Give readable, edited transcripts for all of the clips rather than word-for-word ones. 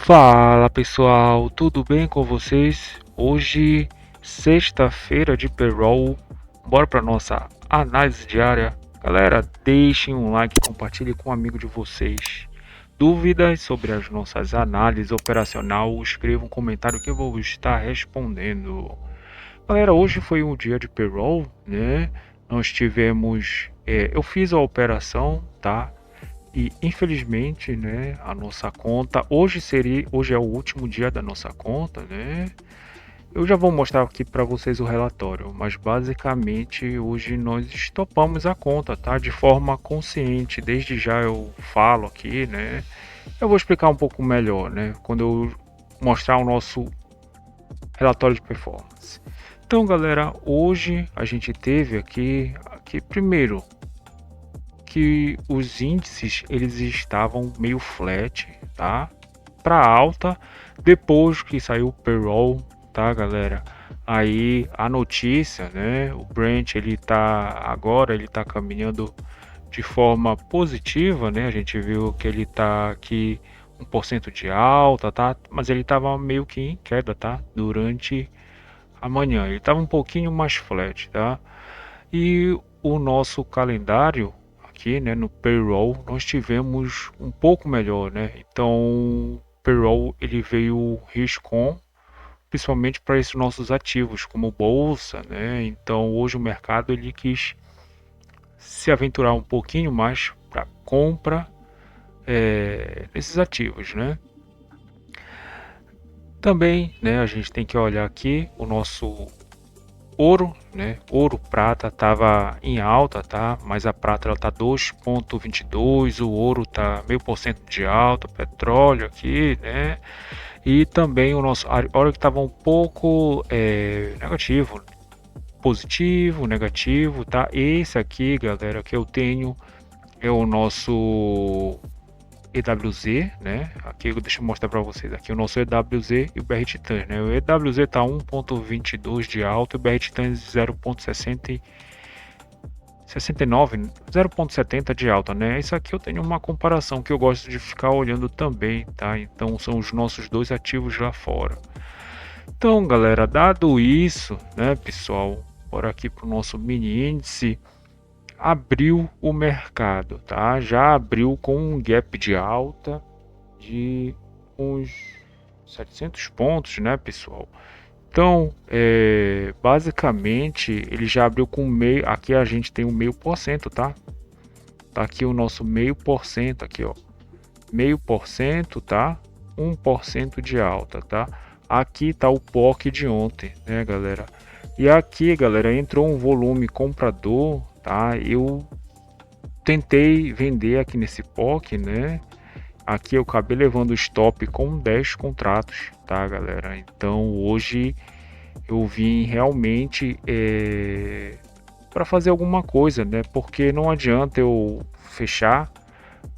Fala pessoal, tudo bem com vocês? Hoje, sexta-feira de payroll, bora para nossa análise diária. Galera, deixem um like e compartilhe com um amigo de vocês. Dúvidas sobre as nossas análises operacional, escreva um comentário que eu vou estar respondendo. Galera, hoje foi um dia de payroll, né? Nós tivemos, eu fiz a operação, tá? E infelizmente, né, a nossa conta hoje é o último dia da nossa conta, né? Eu já vou mostrar aqui para vocês o relatório, mas basicamente hoje nós estopamos a conta, tá? De forma consciente. Desde já eu falo aqui, né? Eu vou explicar um pouco melhor, né? Quando eu mostrar o nosso relatório de performance. Então, galera, hoje a gente teve aqui primeiro que os índices eles estavam meio flat, tá? Para alta, depois que saiu o payroll, tá, galera? Aí a notícia, né? O Brent ele tá caminhando de forma positiva, né? A gente viu que ele tá aqui 1% de alta, tá? Mas ele tava meio que em queda, tá? Durante a manhã, ele tava um pouquinho mais flat, tá? E o nosso calendário aqui, né, no payroll, nós tivemos um pouco melhor, né? Então, o payroll ele veio riscom, principalmente para esses nossos ativos, como bolsa, né? Então, hoje o mercado ele quis se aventurar um pouquinho mais para compra desses ativos, né? Também, né, a gente tem que olhar aqui o nosso ouro, né? Ouro, prata tava em alta, tá? Mas a prata ela tá 2,22, o ouro tá meio por cento de alta, petróleo aqui, né? E também o nosso óleo que tava um pouco negativo, positivo, negativo, tá? Esse aqui, galera, que eu tenho é o nosso EWZ, né? Aqui deixa eu mostrar para vocês aqui o nosso EWZ e o BR Titãs, né? O EWZ tá 1,22 de alta e o BR Titãs 0,69, 0,70 de alta, né? Isso aqui eu tenho uma comparação que eu gosto de ficar olhando também, tá? Então são os nossos dois ativos lá fora. Então, galera, dado isso, né, pessoal, bora aqui pro nosso mini índice. Abriu o mercado, tá? Já abriu com um gap de alta de uns 700 pontos, né, pessoal? Então, basicamente, ele já abriu com meio. Aqui a gente tem um meio por cento, tá? Tá aqui o nosso meio por cento, aqui, ó. Meio por cento, tá? 1% de alta, tá? Aqui tá o POC de ontem, né, galera? E aqui, galera, entrou um volume comprador, tá? Eu tentei vender aqui nesse POC, né? Aqui eu acabei levando o stop com 10 contratos, tá, galera? Então hoje eu vim realmente para fazer alguma coisa, né? Porque não adianta eu fechar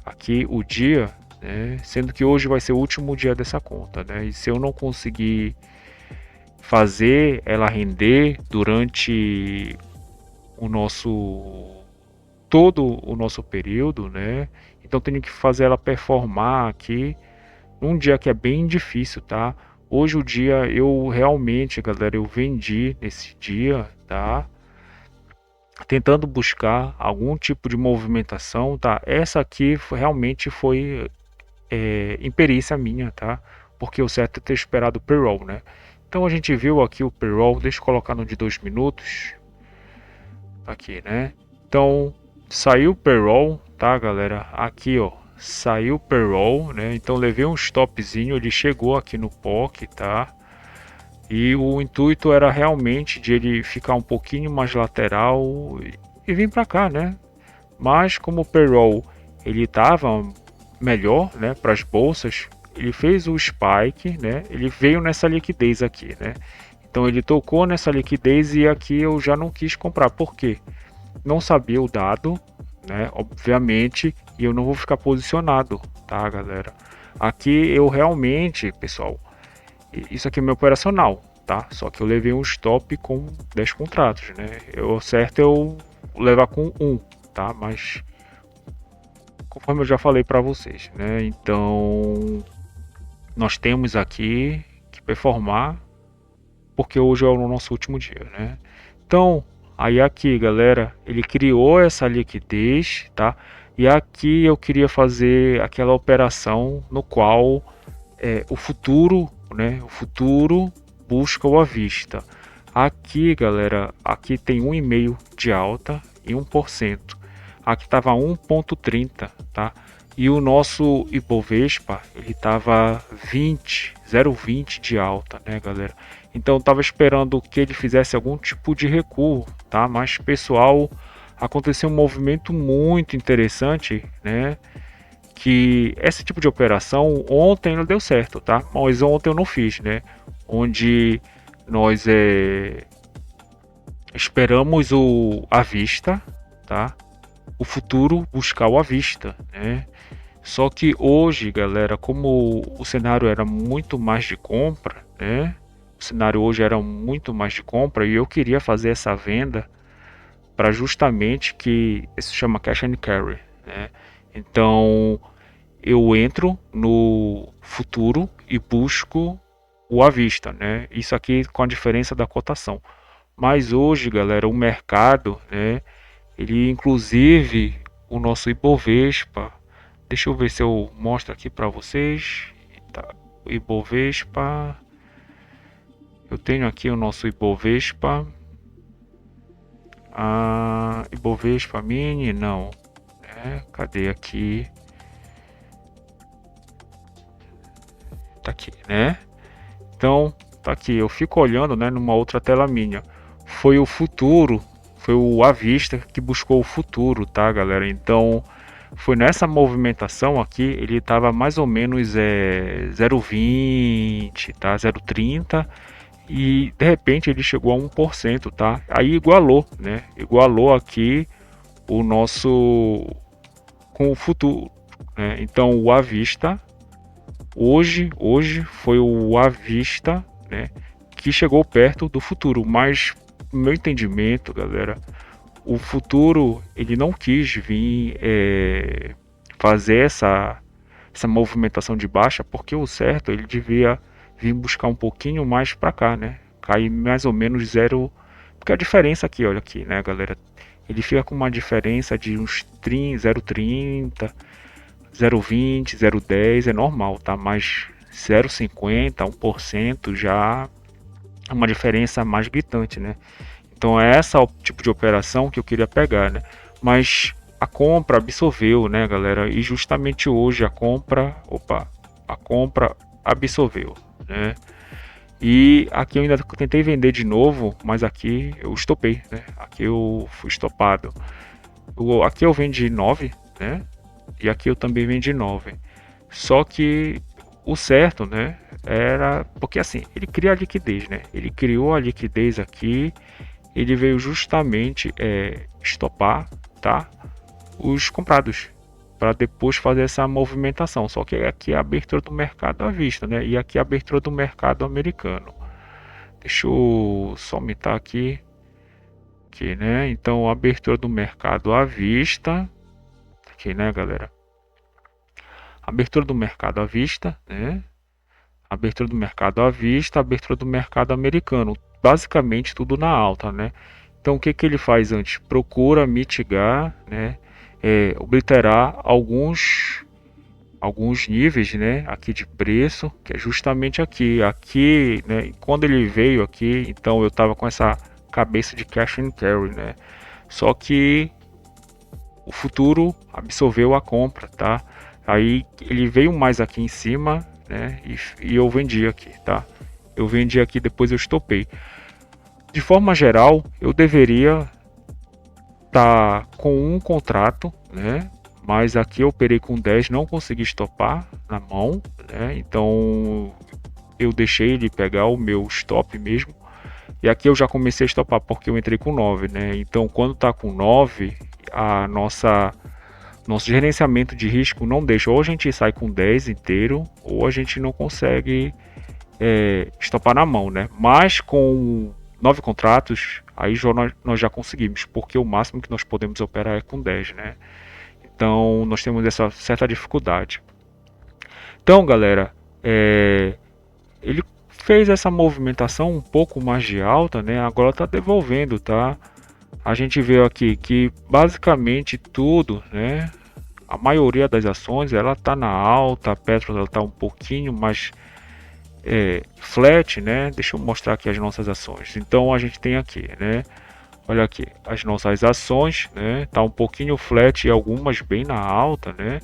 aqui o dia, né? Sendo que hoje vai ser o último dia dessa conta, né? E se eu não conseguir fazer ela render durante o nosso todo o nosso período, né? Então tenho que fazer ela performar aqui num dia que é bem difícil, tá? Hoje o dia eu realmente, galera, eu vendi nesse dia, tá? Tentando buscar algum tipo de movimentação, tá? Essa aqui realmente foi imperícia minha, tá? Porque o certo é ter esperado o payroll, né? Então a gente viu aqui o payroll, deixa eu colocar no de 2 minutos, aqui, né? Então saiu o payroll, tá, galera? Aqui, ó, saiu o payroll, né? Então levei um stopzinho, ele chegou aqui no POC, tá? E o intuito era realmente de ele ficar um pouquinho mais lateral e vir para cá, né? Mas como o payroll ele estava melhor, né, para as bolsas, ele fez o spike, né? Ele veio nessa liquidez aqui, né? Então ele tocou nessa liquidez e aqui eu já não quis comprar. Por quê? Não sabia o dado, né? Obviamente, e eu não vou ficar posicionado, tá, galera? Aqui eu realmente, pessoal, isso aqui é meu operacional, tá? Só que eu levei um stop com 10 contratos, né? O certo é eu levar com um, tá? Mas conforme eu já falei para vocês, né? Então nós temos aqui que performar, porque hoje é o nosso último dia, né? Então, aí aqui, galera, ele criou essa liquidez, tá? E aqui eu queria fazer aquela operação no qual o futuro, né? O futuro busca o à vista. Aqui, galera, aqui tem 1,5 de alta e 1%. Aqui estava 1,30, tá? E o nosso Ibovespa, ele estava 0,20 de alta, né, galera? Então eu tava esperando que ele fizesse algum tipo de recuo, tá? Mas pessoal, aconteceu um movimento muito interessante, né? Que esse tipo de operação ontem não deu certo, tá? Mas ontem eu não fiz, né? Onde nós esperamos o à vista, tá? O futuro buscar o à vista, né? Só que hoje, galera, como o cenário era muito mais de compra, né? O cenário hoje era muito mais de compra e eu queria fazer essa venda para justamente que isso chama cash and carry, né? Então eu entro no futuro e busco o à vista, né? Isso aqui com a diferença da cotação. Mas hoje, galera, o mercado, né? Ele inclusive o nosso Ibovespa. Deixa eu ver se eu mostro aqui para vocês. Tá, o Ibovespa. Eu tenho aqui o nosso Ibovespa. Ibovespa Mini, não. Cadê aqui? Tá aqui, né? Então, tá aqui. Eu fico olhando, né, numa outra tela minha. Foi o futuro, foi o à vista que buscou o futuro, tá, galera? Então, foi nessa movimentação aqui, ele estava mais ou menos 0,20, tá? 0,30 e de repente ele chegou a 1%, tá? Aí igualou, né? Igualou aqui o nosso com o futuro, né? Então o à vista hoje foi o à vista, né, que chegou perto do futuro, mas no meu entendimento, galera, o futuro ele não quis vir fazer essa movimentação de baixa, porque o certo ele devia vir buscar um pouquinho mais para cá, né? Cair mais ou menos zero, porque a diferença aqui, olha aqui, né, galera? Ele fica com uma diferença de uns 0,30, 0,20, 0,10 é normal, tá? Mas 0,50, 1% já é uma diferença mais gritante, né? Então é esse o tipo de operação que eu queria pegar, né? Mas a compra absorveu, né, galera? E justamente hoje a compra absorveu, né? E aqui eu ainda tentei vender de novo, mas aqui eu estopei, né? Aqui eu fui estopado. Aqui eu vendi 9, né? E aqui eu também vendi 9. Só que o certo, né, era porque assim, ele cria a liquidez, né? Ele criou a liquidez aqui, ele veio justamente estopar, tá? Os comprados para depois fazer essa movimentação. Só que aqui é a abertura do mercado à vista, né? E aqui é a abertura do mercado americano. Deixa eu só aumentar aqui, né? Então, a abertura do mercado à vista, aqui, né, galera? Abertura do mercado à vista, né? Abertura do mercado à vista, abertura do mercado americano, basicamente tudo na alta, né? Então o que que ele faz antes? Procura mitigar, né? Obliterar alguns níveis, né? Aqui de preço, que é justamente aqui, né? Quando ele veio aqui, então eu estava com essa cabeça de cash and carry, né? Só que o futuro absorveu a compra, tá? Aí ele veio mais aqui em cima, né? E eu vendi aqui, tá? Eu vendi aqui, depois eu estopei. De forma geral, eu deveria estar com um contrato, né? Mas aqui eu operei com 10, não consegui estopar na mão, né? Então eu deixei ele pegar o meu stop mesmo. E aqui eu já comecei a estopar porque eu entrei com 9, né? Então quando tá com 9, a nosso gerenciamento de risco não deixa, ou a gente sai com 10 inteiro, ou a gente não consegue estopar na mão, né? Mas com 9 contratos, aí nós já conseguimos, porque o máximo que nós podemos operar é com 10, né? Então nós temos essa certa dificuldade. Então, galera, Ele fez essa movimentação um pouco mais de alta, né? Agora está devolvendo, tá? A gente vê aqui que basicamente tudo, né? A maioria das ações ela está na alta, a Petros ela está um pouquinho mais flat, né? Deixa eu mostrar aqui as nossas ações. Então a gente tem aqui, né? Olha aqui, as nossas ações, né? Tá um pouquinho flat e algumas bem na alta, né?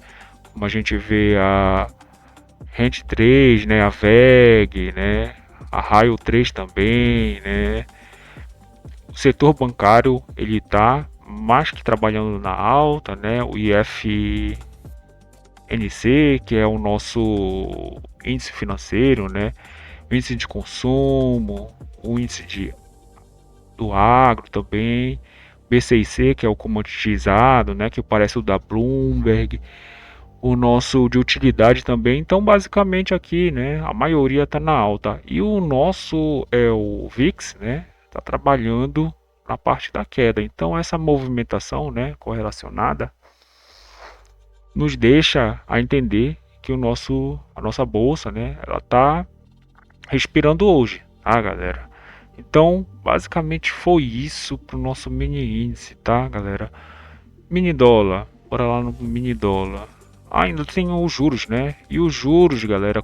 Como a gente vê a Rent 3, né? A VEG, né? A Raio 3 também, né? O setor bancário ele tá mais que trabalhando na alta, né? O IFNC, que é o nosso índice financeiro, né? O índice de consumo, o índice do agro também, B6C, que é o comoditizado, né, que parece o da Bloomberg, o nosso de utilidade também. Então, basicamente aqui, né, a maioria está na alta. E o nosso é o VIX, né, está trabalhando na parte da queda. Então, essa movimentação, né, correlacionada nos deixa a entender que a nossa bolsa, né, ela está respirando hoje, tá, galera? Então, basicamente foi isso pro nosso mini índice, tá, galera? Mini dólar, bora lá no mini dólar. Ainda tem os juros, né? E os juros, galera,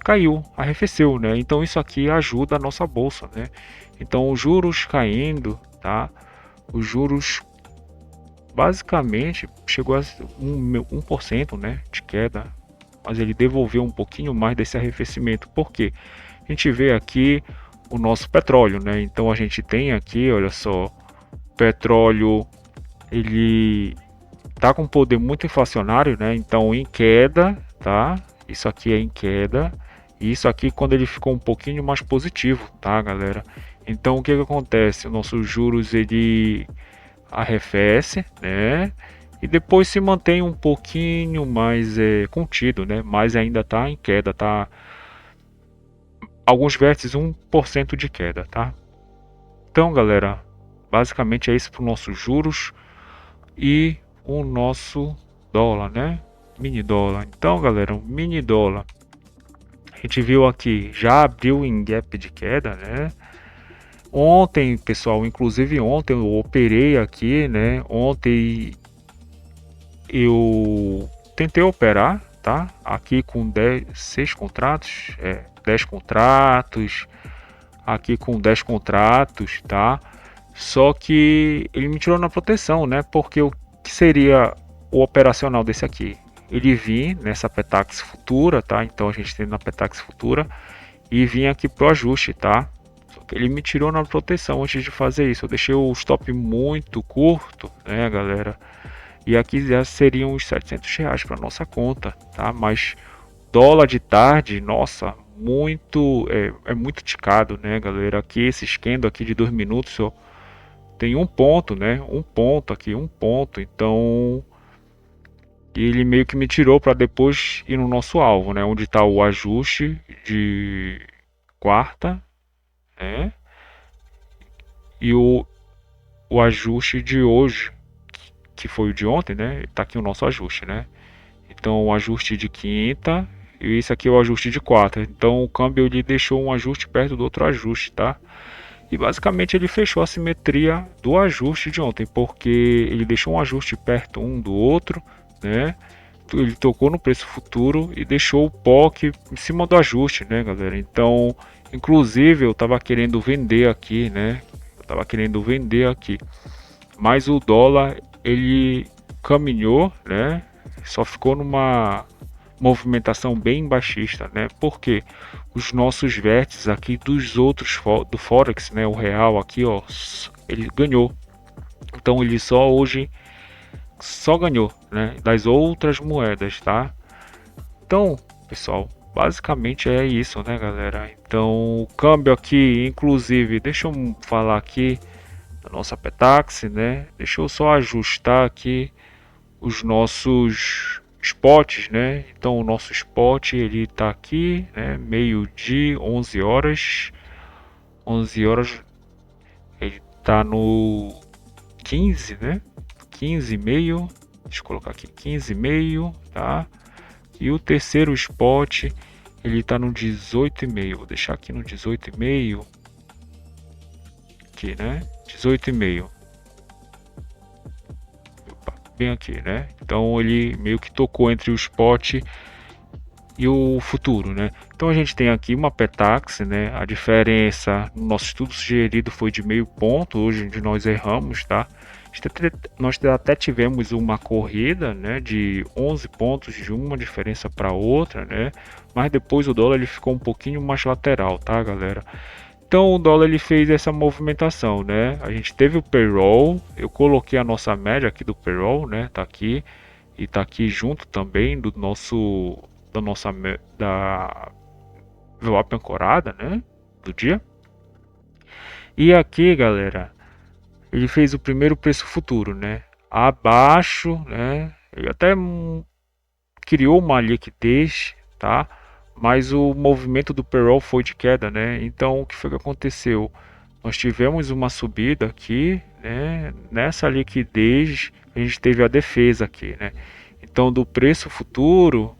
caiu, arrefeceu, né? Então isso aqui ajuda a nossa bolsa, né? Então os juros caindo, tá? Os juros basicamente chegou a 1%, né, de queda, mas ele devolveu um pouquinho mais desse arrefecimento. Por quê? A gente vê aqui o nosso petróleo, né? Então a gente tem aqui, olha só, petróleo ele tá com um poder muito inflacionário, né? Então em queda, tá? Isso aqui é em queda. E isso aqui quando ele ficou um pouquinho mais positivo, tá, galera? Então o que que acontece? O nosso juros ele arrefece, né? E depois se mantém um pouquinho mais contido, né? Mas ainda tá em queda, tá? Alguns vértices 1% de queda, tá? Então, galera, basicamente é isso para os nossos juros e o nosso dólar, né? Mini dólar. Então, galera, o mini dólar, a gente viu aqui, já abriu em gap de queda, né? Ontem, pessoal, inclusive ontem eu operei aqui, né? Ontem eu tentei operar, tá? Aqui com 6 contratos, 10 contratos, aqui com 10 contratos, tá? Só que ele me tirou na proteção, né? Porque o que seria o operacional desse aqui? Ele vinha nessa Petax futura, tá? Então a gente tem na Petax futura e vinha aqui pro ajuste, tá? Só que ele me tirou na proteção antes de fazer isso. Eu deixei o stop muito curto, né, galera? E aqui já seriam uns R$ 700 para nossa conta, tá? Mas dólar de tarde, nossa, muito é muito ticado, né, galera? Aqui esse esquendo aqui de 2 minutos, ó, tem um ponto, né? Um ponto aqui, um ponto. Então ele meio que me tirou para depois ir no nosso alvo, né? Onde está o ajuste de quarta, né? E o ajuste de hoje, que foi o de ontem, né? Tá aqui o nosso ajuste, né? Então o ajuste de quinta e isso aqui é o ajuste de quarta. Então o câmbio ele deixou um ajuste perto do outro ajuste, tá? E basicamente ele fechou a simetria do ajuste de ontem, porque ele deixou um ajuste perto um do outro, né? Ele tocou no preço futuro e deixou o POC em cima do ajuste, né, galera? Então, inclusive eu estava querendo vender aqui, né? Eu estava querendo vender aqui, mas o dólar ele caminhou, né? Só ficou numa movimentação bem baixista, né? Porque os nossos vértices aqui dos outros do Forex, né? O real aqui, ó, ele ganhou. Então ele só hoje só ganhou, né? Das outras moedas, tá? Então, pessoal, basicamente é isso, né, galera? Então o câmbio aqui, inclusive, deixa eu falar aqui da nossa Petax, né? Deixa eu só ajustar aqui os nossos spots, né? Então o nosso spot ele tá aqui, né? Meio-dia, 11 horas. 11 horas ele tá no 15, né? 15 e meio. Deixa eu colocar aqui 15 e meio, tá? E o terceiro spot ele tá no 18,5. Vou deixar aqui no 18,5. Aqui, né? 18,5. Bem aqui, né? Então ele meio que tocou entre o spot e o futuro, né? Então a gente tem aqui uma Petax, né? A diferença no nosso estudo sugerido foi de meio ponto, hoje onde nós erramos, tá? Nós até tivemos uma corrida, né, de 11 pontos de uma diferença para outra, né? Mas depois o dólar ele ficou um pouquinho mais lateral, tá, galera? Então o dólar ele fez essa movimentação, né? A gente teve o payroll, eu coloquei a nossa média aqui do payroll, né? Tá aqui e tá aqui junto também do nosso da envelope ancorada, né? Do dia. E aqui, galera, ele fez o primeiro preço futuro, né? Abaixo, né? Ele até criou uma liquidez, tá? Mas o movimento do payroll foi de queda, né? Então o que foi que aconteceu? Nós tivemos uma subida aqui, né? Nessa liquidez a gente teve a defesa aqui, né? Então do preço futuro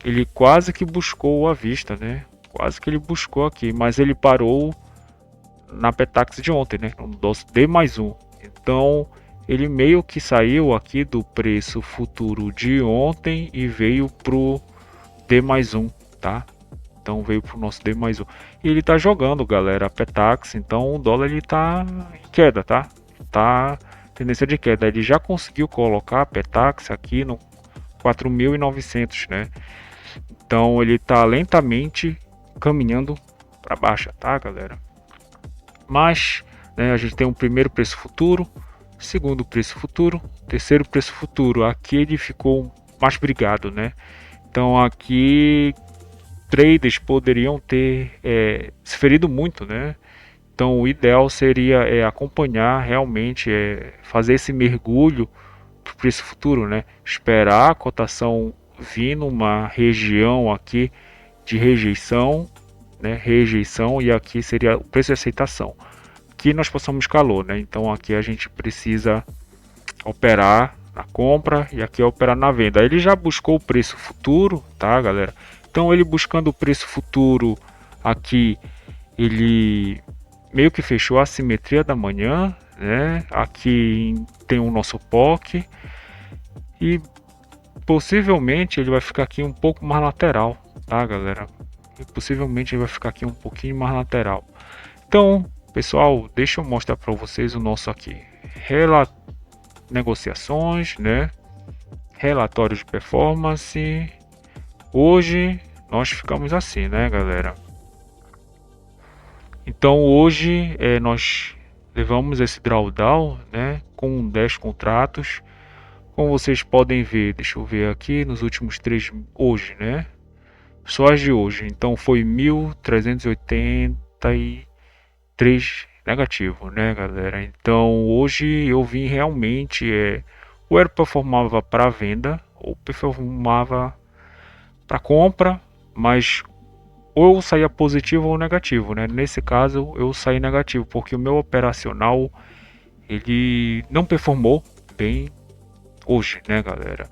ele quase que buscou à vista, né? Quase que ele buscou aqui, mas ele parou na Petax de ontem, né? No nosso D mais um. Então ele meio que saiu aqui do preço futuro de ontem e veio pro D mais um, tá? Então veio pro nosso D mais um. E ele tá jogando, galera, a Petax, então o dólar ele tá em queda, tá? Tá tendência de queda. Ele já conseguiu colocar a Petax aqui no 4.900, né? Então ele está lentamente caminhando para baixo, tá, galera? Mas, né, a gente tem um primeiro preço futuro, segundo preço futuro, terceiro preço futuro. Aqui ele ficou mais brigado, né? Então aqui traders poderiam ter se ferido muito, né? Então o ideal seria acompanhar realmente, fazer esse mergulho para o preço futuro, né? Esperar a cotação vir numa região aqui de rejeição, né? Rejeição, e aqui seria o preço de aceitação. Aqui nós possamos calor, né? Então aqui a gente precisa operar na compra e aqui operar na venda. Ele já buscou o preço futuro, tá, galera? Então ele buscando o preço futuro aqui, ele meio que fechou a simetria da manhã, né? Aqui tem o nosso POC e possivelmente ele vai ficar aqui um pouco mais lateral, tá, galera? E possivelmente ele vai ficar aqui um pouquinho mais lateral. Então, pessoal, deixa eu mostrar para vocês o nosso aqui negociações, né? Relatório de performance. Hoje nós ficamos assim, né, galera? Então hoje nós levamos esse drawdown, né, com 10 contratos. Como vocês podem ver, deixa eu ver aqui nos últimos 3 hoje, né? Só as de hoje. Então foi 1.383 negativo, né, galera? Então hoje eu vi realmente ou ele performava para venda ou performava para compra, mas ou eu saía positivo ou negativo, né? Nesse caso eu saí negativo porque o meu operacional ele não performou bem hoje, né, galera?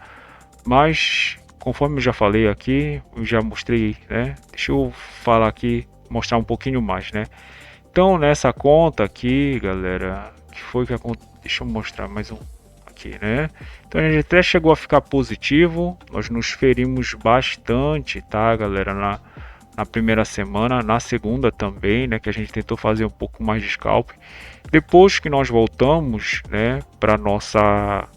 Mas conforme eu já falei aqui, eu já mostrei, né? Deixa eu falar aqui, mostrar um pouquinho mais, né? Então nessa conta aqui, galera, que foi que aconteceu? Deixa eu mostrar mais um aqui, né? Então a gente até chegou a ficar positivo, nós nos ferimos bastante, tá, galera? Na primeira semana, na segunda também, né, que a gente tentou fazer um pouco mais de scalp. Depois que nós voltamos, né, para nossa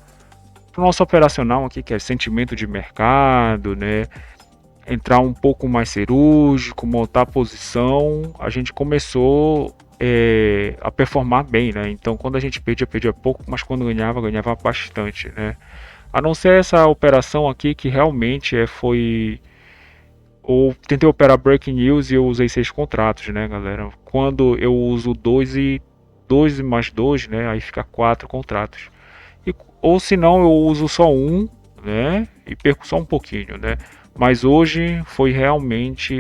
nosso operacional aqui, que é sentimento de mercado, né, entrar um pouco mais cirúrgico, montar a posição, a gente começou a performar bem, né? Então quando a gente perdia pouco, mas quando ganhava bastante, né? A não ser essa operação aqui que realmente foi ou tentei operar breaking news e eu usei 6 contratos, né, galera? Quando eu uso 2 e 2 mais 2, né, aí fica 4 contratos. Ou se não, eu uso só um, né, e perco só um pouquinho, né? Mas hoje foi realmente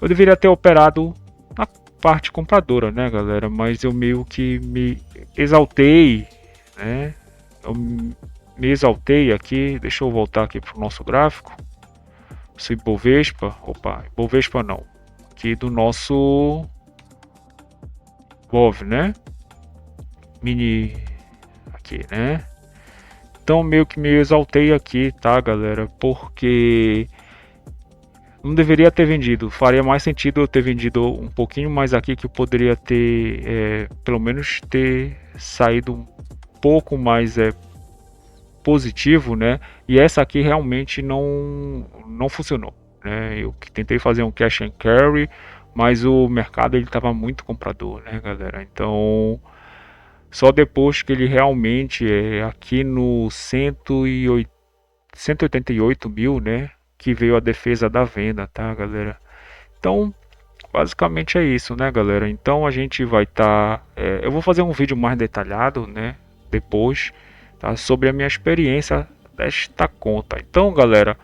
eu deveria ter operado na parte compradora, né, galera? Mas eu meio que me exaltei, né? Eu me exaltei aqui. Deixa eu voltar aqui para o nosso gráfico. nosso Ibovespa, opa, Ibovespa não, aqui do nosso BOV, né? Mini aqui, né? Então meio que me exaltei aqui, tá, galera? Porque não deveria ter vendido. Faria mais sentido eu ter vendido um pouquinho mais aqui, que eu poderia ter, pelo menos ter saído um pouco mais positivo, né? E essa aqui realmente não funcionou, né? Eu tentei fazer um cash and carry, mas o mercado ele estava muito comprador, né, galera? Então só depois que ele realmente aqui no 188 mil, né, que veio a defesa da venda, tá, galera? Então basicamente é isso, né, galera? Então a gente vai estar, eu vou fazer um vídeo mais detalhado, né, depois, tá, sobre a minha experiência desta conta. Então, galera,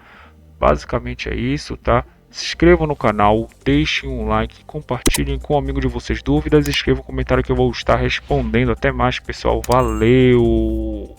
basicamente é isso, tá? Se inscrevam no canal, deixem um like, compartilhem com um amigo de vocês dúvidas, escrevam um comentário que eu vou estar respondendo. Até mais, pessoal. Valeu!